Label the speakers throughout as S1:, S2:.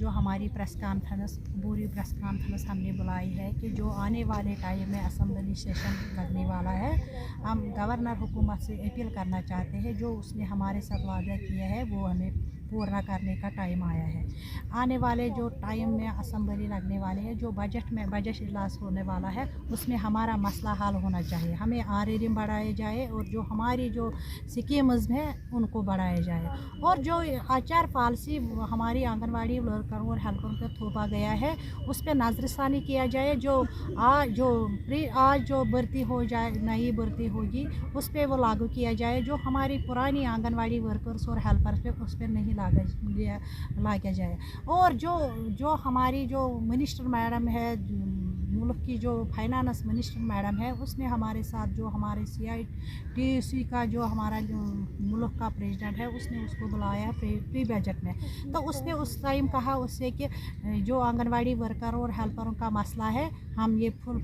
S1: जो हमारी press conference पूरी प्रेस कॉन्फ्रेंस हमने बुलाई है कि जो आने वाले टाइम में असेंबली सेशन लगने वाला है, हम गवर्नर हुकूमत से अपील करना चाहते हैं जो उसने हमारे साथ वादा किया है वो हमें पूरा करने का टाइम आया है। आने वाले जो टाइम में असेंबली लगने वाले हैं, जो बजट इजलास होने वाला है, उसमें हमारा मसला हल होना चाहिए। हमें आरएम बढ़ाए जाए और जो हमारी जो स्कीम्स हैं उनको बढ़ाया जाए, और जो आचार पॉलिसी हमारी आंगनवाड़ी वर्कर और हेल्पर पर थोपा गया है उस पर नज़रसानी किया जाए। आज जो भर्ती हो जाए, नई भर्ती होगी, उस पर वो लागू किया जाए। जो हमारी पुरानी आंगनवाड़ी वर्कर्स और हेल्पर्स पे उस पर नहीं लाया जाए। और जो हमारी जो मिनिस्टर मैडम है, मुल्क की जो फाइनेंस मिनिस्टर मैडम है, उसने हमारे साथ जो हमारे CITUC का जो हमारा जो मुल्क का प्रेसिडेंट है, उसने उसको बुलाया प्री बजट में। तो उसने उस टाइम कहा उससे कि जो आंगनवाड़ी वर्कर और हेल्परों का मसला है हम ये फुल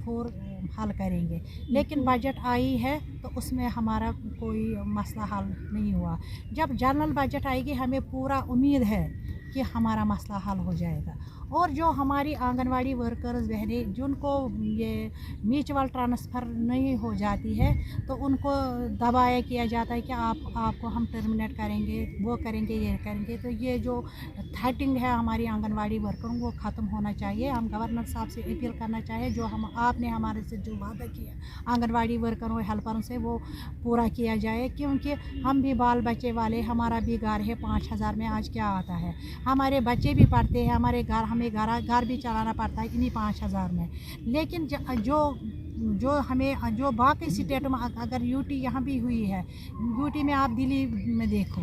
S1: हल करेंगे। लेकिन बजट आई है तो उसमें हमारा कोई मसला हल नहीं हुआ। जब जनरल बजट आएगी हमें पूरा उम्मीद है कि हमारा मसला हल हो जाएगा। और जो हमारी आंगनवाड़ी वर्कर्स बहनें जिनको ये म्यूचुअल ट्रांसफ़र नहीं हो जाती है तो उनको दबाया किया जाता है कि आपको हम टर्मिनेट करेंगे, वो करेंगे, ये करेंगे। तो ये जो थ्रेटिंग है हमारी आंगनवाड़ी वर्करों वो ख़त्म होना चाहिए। हम गवर्नर साहब से अपील करना चाहिए जो आपने हमारे से जो वादा किया आंगनवाड़ी वर्करों और हेल्परों से वो पूरा किया जाए, क्योंकि हम भी बाल बच्चे वाले, हमारा भी घर है। 5,000 में आज क्या आता है? हमारे बच्चे भी पढ़ते हैं, हमें घर भी चलाना पड़ता है इन्हीं 5,000 में। लेकिन जो बाकी स्टेट में अगर यूटी यहाँ भी हुई है, यूटी में आप दिल्ली में देखो,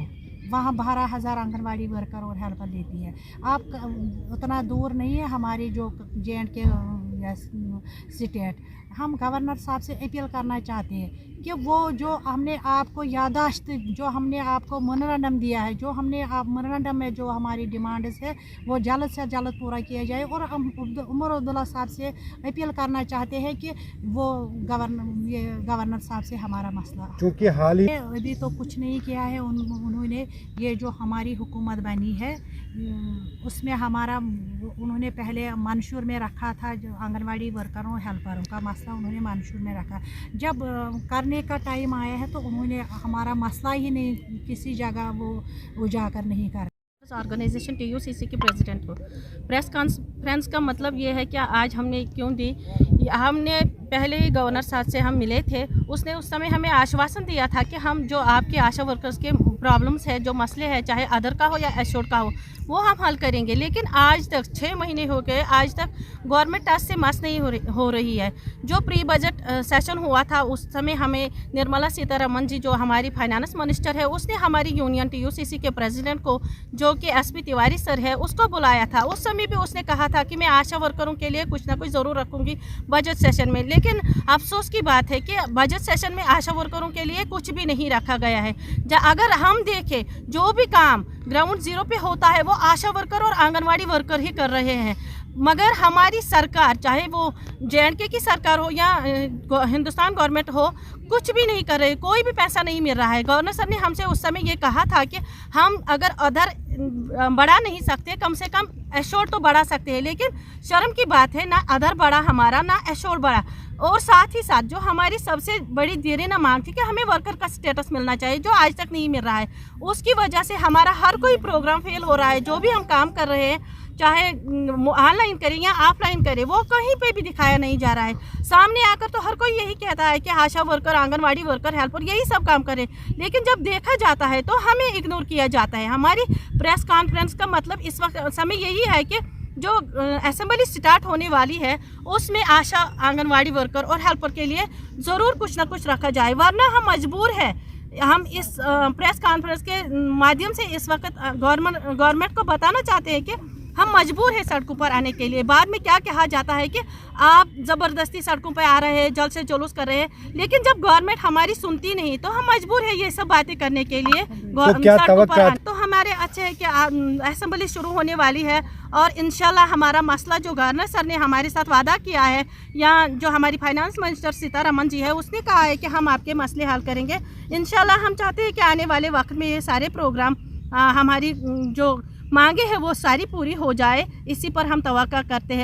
S1: वहाँ 12,000 आंगनवाड़ी वर्कर और हेल्पर लेती है। आप उतना दूर नहीं है हमारी जो JNK स्टेट। हम गवर्नर साहब से अपील करना चाहते हैं कि वो जो हमने आपको यादाश्त, जो हमने आपको मेमोरेंडम दिया है, जो हमने मेमोरेंडम में जो हमारी डिमांड्स है वो जल्द से जल्द पूरा किया जाए। और हम उमर अब्दुल्ला साहब से अपील करना चाहते हैं कि वो गवर्नर साहब से हमारा मसला, क्योंकि हाल ही अभी तो कुछ नहीं किया है उन्होंने। ये जो हमारी हुकूमत बनी है उसमें उन्होंने पहले मंशूर में रखा था, जो आंगनवाड़ी वर्करों हेल्परों का मसला उन्होंने मंशूर में रखा। जब करने का टाइम आया है तो उन्होंने हमारा मसला ही नहीं किसी जगह वो उजागर नहीं कर।
S2: ऑर्गेनाइजेशन TUCC के प्रेसिडेंट को प्रेस कॉन्फ्रेंस का मतलब ये है कि आज हमने क्यों दी, हमने पहले ही गवर्नर साहब से हम मिले थे। उसने उस समय हमें आश्वासन दिया था कि हम जो आपके आशा वर्कर्स के प्रॉब्लम्स है, जो मसले हैं, चाहे अदर का हो या एश्योर्ड का हो, वो हम हल करेंगे। लेकिन आज तक 6 महीने हो गए, आज तक गवर्नमेंट टास्क से मस नहीं हो रही है। जो प्री बजट सेशन हुआ था उस समय हमें निर्मला सीतारमण जी, जो हमारी फाइनेंस मिनिस्टर है, उसने हमारी यूनियन TUCC के प्रेसिडेंट को, जो कि SP तिवारी सर है, उसको बुलाया था। उस समय भी उसने कहा था कि मैं आशा वर्करों के लिए कुछ ना कुछ ज़रूर रखूँगी बजट सेशन में। लेकिन अफसोस की बात है कि बजट सेशन में आशा वर्करों के लिए कुछ भी नहीं रखा गया है। अगर हम देखें जो भी काम ग्राउंड जीरो पे होता है वो आशा वर्कर और आंगनवाड़ी वर्कर ही कर रहे हैं। मगर हमारी सरकार, चाहे वो JNK की सरकार हो या हिंदुस्तान गवर्नमेंट हो, कुछ भी नहीं कर रहे, कोई भी पैसा नहीं मिल रहा है। गवर्नर सर ने हमसे उस समय ये कहा था कि हम अगर अदर बढ़ा नहीं सकते, कम से कम एश्योर्ड तो बढ़ा सकते हैं। लेकिन शर्म की बात है, ना अदर बढ़ा हमारा, ना एश्योर्ड बढ़ा। और साथ ही साथ जो हमारी सबसे बड़ी देरी ना मांग थी कि हमें वर्कर का स्टेटस मिलना चाहिए, जो आज तक नहीं मिल रहा है। उसकी वजह से हमारा हर कोई प्रोग्राम फेल हो रहा है। जो भी हम काम कर रहे हैं, चाहे ऑनलाइन करें या ऑफलाइन करें, वो कहीं पे भी दिखाया नहीं जा रहा है। सामने आकर तो हर कोई यही कहता है कि आशा वर्कर, आंगनवाड़ी वर्कर, हेल्पर यही सब काम करें, लेकिन जब देखा जाता है तो हमें इग्नोर किया जाता है। हमारी प्रेस कॉन्फ्रेंस का मतलब इस वक्त समय यही है कि जो असेंबली स्टार्ट होने वाली है उसमें आशा, आंगनवाड़ी वर्कर और हेल्पर के लिए ज़रूर कुछ ना कुछ रखा जाए, वरना हम मजबूर हैं। हम इस प्रेस कॉन्फ्रेंस के माध्यम से इस वक्त गवर्नमेंट को बताना चाहते हैं कि हम मजबूर हैं सड़कों पर आने के लिए। बाद में क्या कहा जाता है कि आप ज़बरदस्ती सड़कों पर आ रहे हैं, जल्द से जुलूस कर रहे हैं, लेकिन जब गवर्नमेंट हमारी सुनती नहीं तो हम मजबूर है ये सब बातें करने के लिए सड़कों पर। तो हमारे अच्छे है कि असेंबली शुरू होने वाली है और इंशाल्लाह हमारा मसला जो गवर्नर सर ने हमारे साथ वादा किया है, या जो हमारी फाइनेंस मिनिस्टर सीतारमण जी है उसने कहा है कि हम आपके मसले हल करेंगे। इंशाल्लाह हम चाहते हैं कि आने वाले वक्त में ये सारे प्रोग्राम हमारी जो मांगे हैं वो सारी पूरी हो जाए, इसी पर हम तवक्का करते हैं।